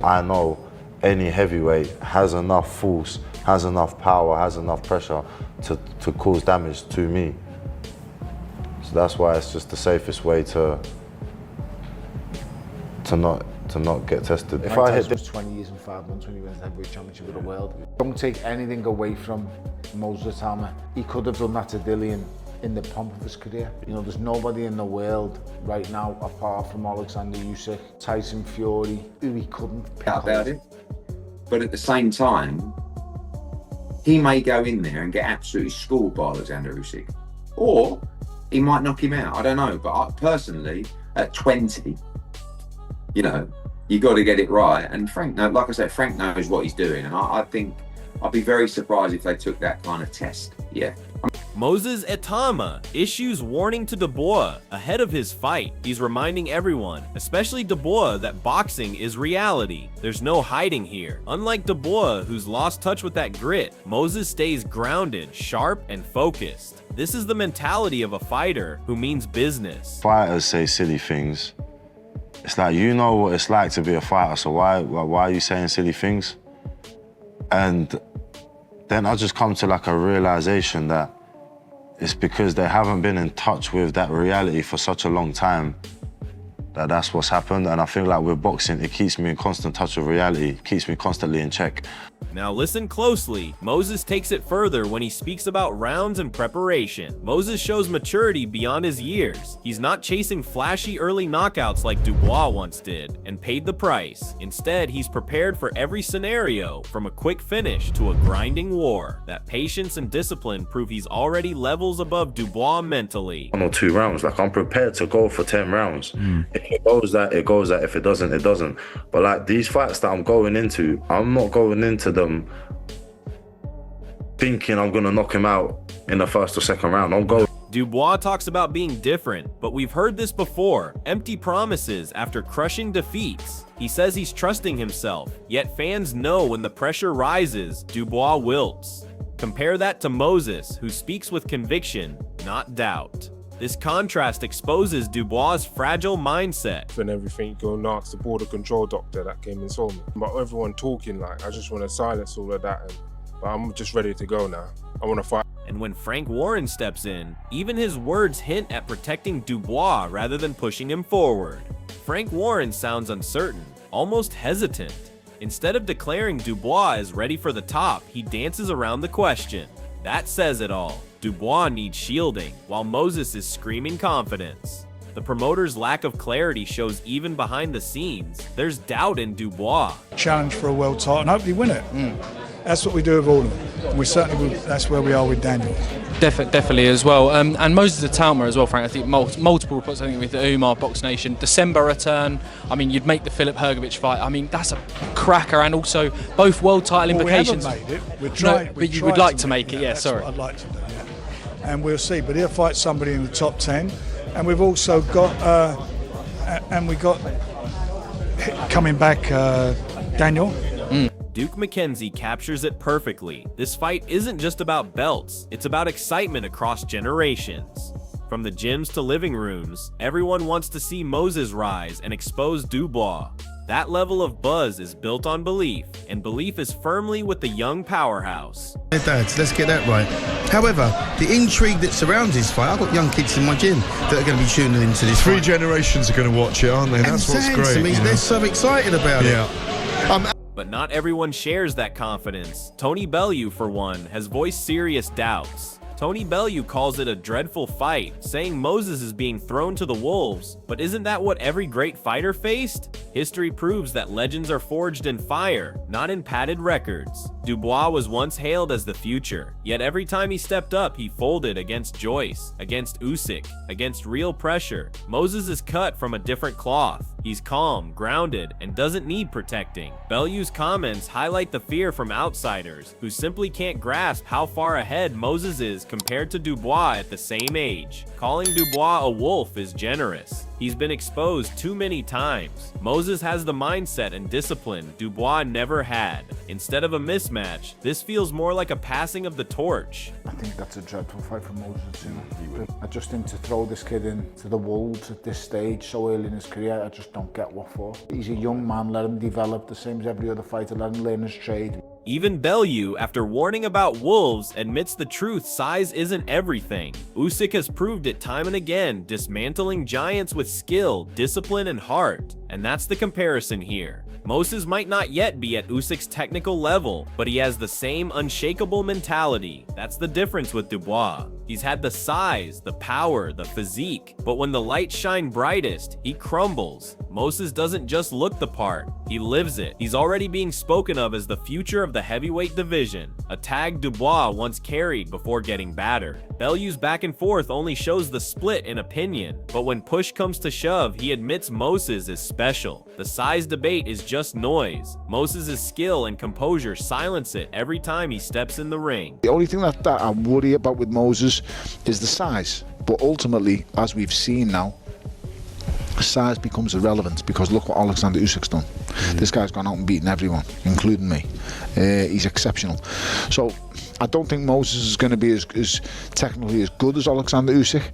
I know any heavyweight has enough force, has enough power, has enough pressure to cause damage to me. So that's why it's just the safest way to not get tested. If I hit 20 years and 5 months when he wins the heavyweight championship of the world. Don't take anything away from Moses Itauma. He could have done that to Dillian in the pomp of his career. You know, there's nobody in the world right now apart from Alexander Usyk, Tyson Fury, who he couldn't pick about it. But at the same time, he may go in there and get absolutely schooled by Alexander Usyk, or he might knock him out. I don't know. But I, personally, at 20, you know, you got to get it right. And Frank, like I said, Frank knows what he's doing, and I think I'd be very surprised if they took that kind of test. Yeah. Moses Itauma issues warning to Dubois ahead of his fight. He's reminding everyone, especially Dubois, that boxing is reality. There's no hiding here. Unlike Dubois, who's lost touch with that grit, Moses stays grounded, sharp, and focused. This is the mentality of a fighter who means business. Fighters say silly things. It's like, you know what it's like to be a fighter, so why are you saying silly things? And then I just come to like a realization that it's because they haven't been in touch with that reality for such a long time that's what's happened. And I feel like with boxing, it keeps me in constant touch with reality, it keeps me constantly in check. Now listen closely. Moses takes it further when he speaks about rounds and preparation. Moses shows maturity beyond his years. He's not chasing flashy early knockouts like Dubois once did and paid the price. Instead, he's prepared for every scenario, from a quick finish to a grinding war. That patience and discipline prove he's already levels above Dubois mentally. 1 or 2 rounds, like I'm prepared to go for 10 rounds. If it goes that, it goes that. If it doesn't, it doesn't. But like these fights that I'm going into, I'm not going into them thinking I'm gonna knock him out in the 1st or 2nd round. I'm going. Dubois talks about being different, but we've heard this before. Empty promises after crushing defeats. He says he's trusting himself, yet fans know when the pressure rises, Dubois wilts. Compare that to Moses, who speaks with conviction, not doubt. This contrast exposes Dubois' fragile mindset. And everything, go and ask the border control doctor that came and saw me. But everyone talking, like, I just want to silence all of that. But I'm just ready to go now. I want to fight. And when Frank Warren steps in, even his words hint at protecting Dubois rather than pushing him forward. Frank Warren sounds uncertain, almost hesitant. Instead of declaring Dubois is ready for the top, he dances around the question. That says it all. Dubois needs shielding, while Moses is screaming confidence. The promoter's lack of clarity shows even behind the scenes. There's doubt in Dubois. Challenge for a world title and hopefully win it. That's what we do with all of them. And we certainly will, that's where we are with Daniel. Definitely as well. And Moses Itauma as well, Frank. I think multiple reports, I think, with the Umar Box Nation. December return. I mean, you'd make the Filip Hrgovic fight. I mean, that's a cracker. And also both world title implications. We haven't made it. We're trying. No, but you would like to make it, yeah, sorry. I'd like to do, yeah. And we'll see. But he'll fight somebody in the top 10. And we've also got, coming back, Daniel. Duke McKenzie captures it perfectly. This fight isn't just about belts, it's about excitement across generations. From the gyms to living rooms, everyone wants to see Moses rise and expose Dubois. That level of buzz is built on belief, and belief is firmly with the young powerhouse. Hey dads, let's get that right. However, the intrigue that surrounds this fight, I've got young kids in my gym that are going to be tuning into this Three fight. generations are going to watch it, aren't they? That's what's great. I mean, they're so excited about it. But not everyone shares that confidence. Tony Bellew, for one, has voiced serious doubts. Tony Bellew calls it a dreadful fight, saying Moses is being thrown to the wolves. But isn't that what every great fighter faced? History proves that legends are forged in fire, not in padded records. Dubois was once hailed as the future, yet every time he stepped up, he folded against Joyce, against Usyk, against real pressure. Moses is cut from a different cloth. He's calm, grounded, and doesn't need protecting. Bellew's comments highlight the fear from outsiders, who simply can't grasp how far ahead Moses is compared to Dubois at the same age. Calling Dubois a wolf is generous. He's been exposed too many times. Moses has the mindset and discipline Dubois never had. Instead of a mismatch, this feels more like a passing of the torch. I think that's a dreadful fight for Moses. I just think to throw this kid into the wolves at this stage so early in his career, I just don't get what for. He's a young man, let him develop the same as every other fighter, let him learn his trade. Even Bellew, after warning about wolves, admits the truth size isn't everything. Usyk has proved it time and again, dismantling giants with skill, discipline, and heart. And that's the comparison here. Moses might not yet be at Usyk's technical level, but he has the same unshakable mentality. That's the difference with Dubois. He's had the size, the power, the physique, but when the lights shine brightest, he crumbles. Moses doesn't just look the part, he lives it. He's already being spoken of as the future of the heavyweight division, a tag Dubois once carried before getting battered. Bellew's back and forth only shows the split in opinion, but when push comes to shove, he admits Moses is special. The size debate is just noise. Moses' skill and composure silence it every time he steps in the ring. The only thing that I worry about with Moses is the size, but ultimately, as we've seen now, size becomes irrelevant because look what Alexander Usyk's done. This guy's gone out and beaten everyone, including me. He's exceptional. So I don't think Moses is going to be as technically as good as Alexander Usyk,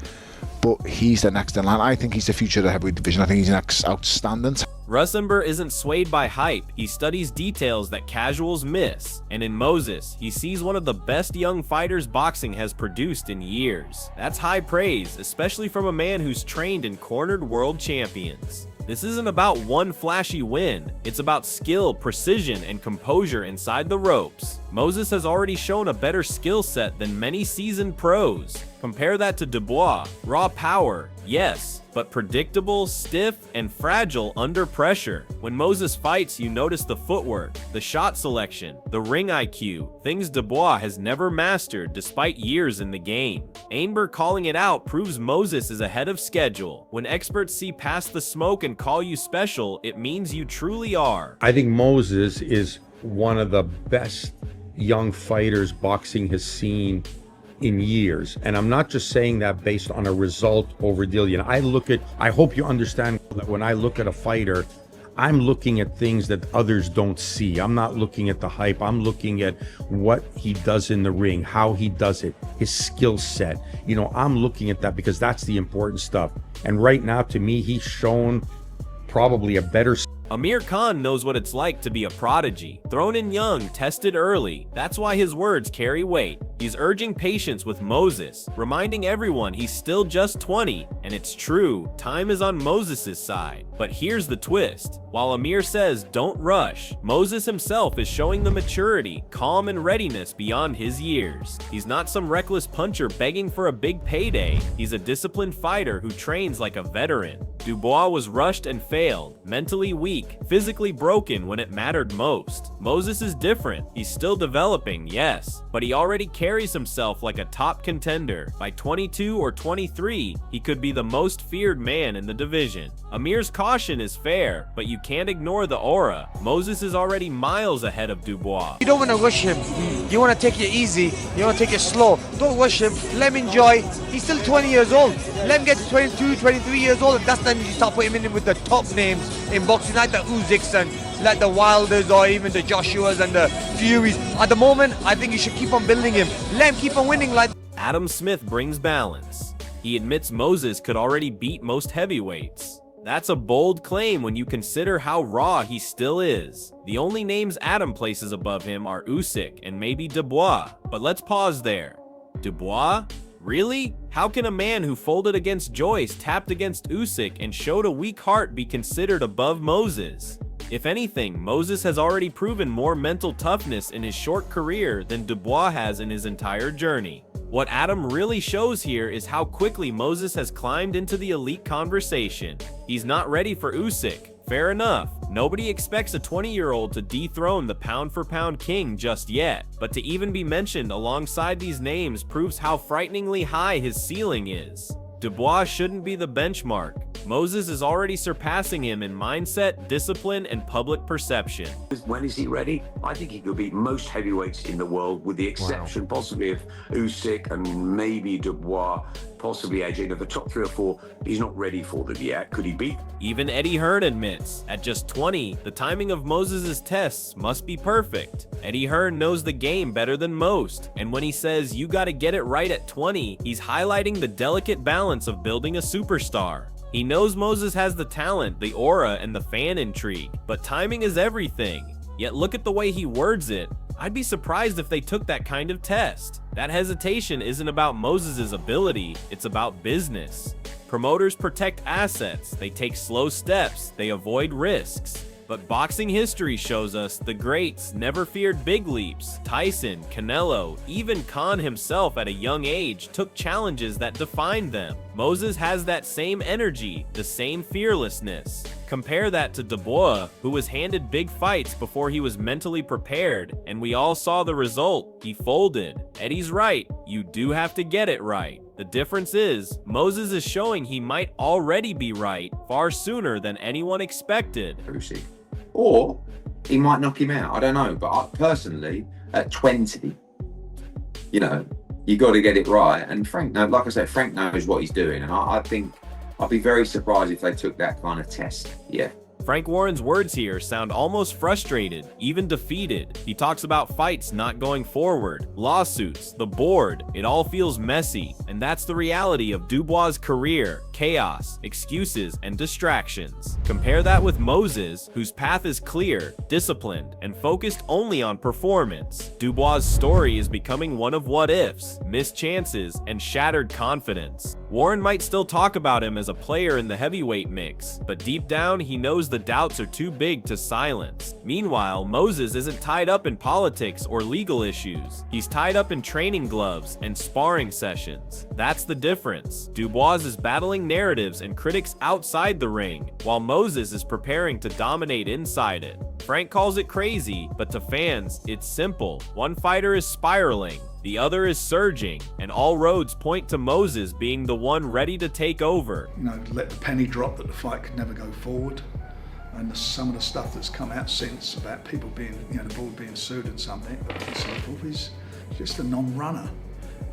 but he's the next in line. I think he's the future of the heavyweight division. I think he's next outstanding. Rosenberg isn't swayed by hype, he studies details that casuals miss, and in Moses, he sees one of the best young fighters boxing has produced in years. That's high praise, especially from a man who's trained and cornered world champions. This isn't about one flashy win, it's about skill, precision, and composure inside the ropes. Moses has already shown a better skill set than many seasoned pros. Compare that to Dubois, raw power, yes, but predictable, stiff, and fragile under pressure. When Moses fights, you notice the footwork, the shot selection, the ring IQ, things Dubois has never mastered despite years in the game. Ainberg calling it out proves Moses is ahead of schedule. When experts see past the smoke and call you special, it means you truly are. I think Moses is one of the best young fighters boxing has seen in years, and I'm not just saying that based on a result over deal. You know, I hope you understand that when I look at a fighter, I'm looking at things that others don't see. I'm not looking at the hype. I'm looking at what he does in the ring, how he does it, his skill set. You know, I'm looking at that because that's the important stuff. And right now, to me, he's shown probably a better. Amir Khan knows what it's like to be a prodigy. Thrown in young, tested early. That's why his words carry weight. He's urging patience with Moses, reminding everyone he's still just 20. And it's true, time is on Moses' side. But here's the twist. While Amir says don't rush, Moses himself is showing the maturity, calm, and readiness beyond his years. He's not some reckless puncher begging for a big payday. He's a disciplined fighter who trains like a veteran. Dubois was rushed and failed, mentally weak, physically broken when it mattered most. Moses is different. He's still developing, yes, but he already carries himself like a top contender. By 22 or 23, he could be the most feared man in the division. Amir's caution is fair, but you can't ignore the aura. Moses is already miles ahead of Dubois. You don't want to rush him. You want to take it easy. You want to take it slow. Don't rush him. Let him enjoy. He's still 20 years old. Let him get to 22, 23 years old. That's the time you start putting him in with the top names in boxing, like the Usyks and like the Wilders or even the Joshuas and the Furies. At the moment, I think you should keep on building him. Let him keep on winning like. Adam Smith brings balance. He admits Moses could already beat most heavyweights. That's a bold claim when you consider how raw he still is. The only names Adam places above him are Usyk and maybe Dubois, but let's pause there. Dubois? Really? How can a man who folded against Joyce, tapped against Usyk, and showed a weak heart be considered above Moses? If anything, Moses has already proven more mental toughness in his short career than Dubois has in his entire journey. What Adam really shows here is how quickly Moses has climbed into the elite conversation. He's not ready for Usyk. Fair enough. Nobody expects a 20-year-old to dethrone the pound-for-pound king just yet, but to even be mentioned alongside these names proves how frighteningly high his ceiling is. Dubois shouldn't be the benchmark. Moses is already surpassing him in mindset, discipline, and public perception. When is he ready? I think he could beat most heavyweights in the world, with the exception possibly of Usyk and maybe Dubois, possibly edging of the top 3 or 4. He's not ready for them yet. Could he beat? Even Eddie Hearn admits, at just 20, the timing of Moses' tests must be perfect. Eddie Hearn knows the game better than most, and when he says you gotta get it right at 20, he's highlighting the delicate balance of building a superstar. He knows Moses has the talent, the aura, and the fan intrigue, but timing is everything. Yet look at the way he words it. I'd be surprised if they took that kind of test. That hesitation isn't about Moses' ability, it's about business. Promoters protect assets, they take slow steps, they avoid risks. But boxing history shows us the greats never feared big leaps. Tyson, Canelo, even Khan himself at a young age took challenges that defined them. Moses has that same energy, the same fearlessness. Compare that to Dubois, who was handed big fights before he was mentally prepared, and we all saw the result. He folded. Eddie's right, you do have to get it right. The difference is, Moses is showing he might already be right far sooner than anyone expected. Or he might knock him out. I don't know. But personally, at 20, you know, you got to get it right. And Frank, like I said, Frank knows what he's doing. And I think I'd be very surprised if they took that kind of test. Yeah. Frank Warren's words here sound almost frustrated, even defeated. He talks about fights not going forward, lawsuits, the board. It all feels messy, and that's the reality of Dubois' career: chaos, excuses, and distractions. Compare that with Moses, whose path is clear, disciplined, and focused only on performance. Dubois' story is becoming one of what-ifs, missed chances, and shattered confidence. Warren might still talk about him as a player in the heavyweight mix, but deep down he knows the doubts are too big to silence. Meanwhile, Moses isn't tied up in politics or legal issues. He's tied up in training gloves and sparring sessions. That's the difference. Dubois is battling narratives and critics outside the ring, while Moses is preparing to dominate inside it. Frank calls it crazy, but to fans, it's simple. One fighter is spiraling, the other is surging, and all roads point to Moses being the one ready to take over. You know, let the penny drop that the fight could never go forward. And some of the stuff that's come out since about people being, you know, the board being sued and something, and so forth, is just a non-runner.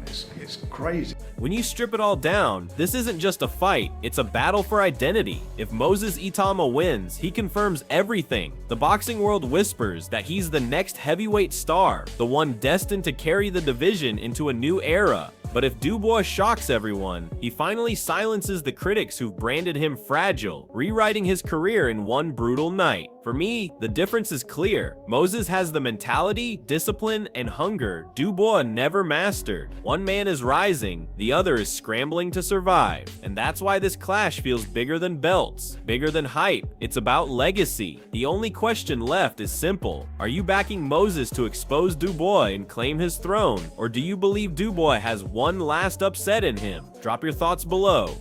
It's crazy. When you strip it all down, this isn't just a fight, it's a battle for identity. If Moses Itauma wins, he confirms everything. The boxing world whispers that he's the next heavyweight star, the one destined to carry the division into a new era. But if Dubois shocks everyone, he finally silences the critics who've branded him fragile, rewriting his career in one brutal night. For me, the difference is clear. Moses has the mentality, discipline, and hunger Dubois never mastered. One man is rising, the other is scrambling to survive. And that's why this clash feels bigger than belts, bigger than hype. It's about legacy. The only question left is simple. Are you backing Moses to expose Dubois and claim his throne? Or do you believe Dubois has one last upset in him? Drop your thoughts below.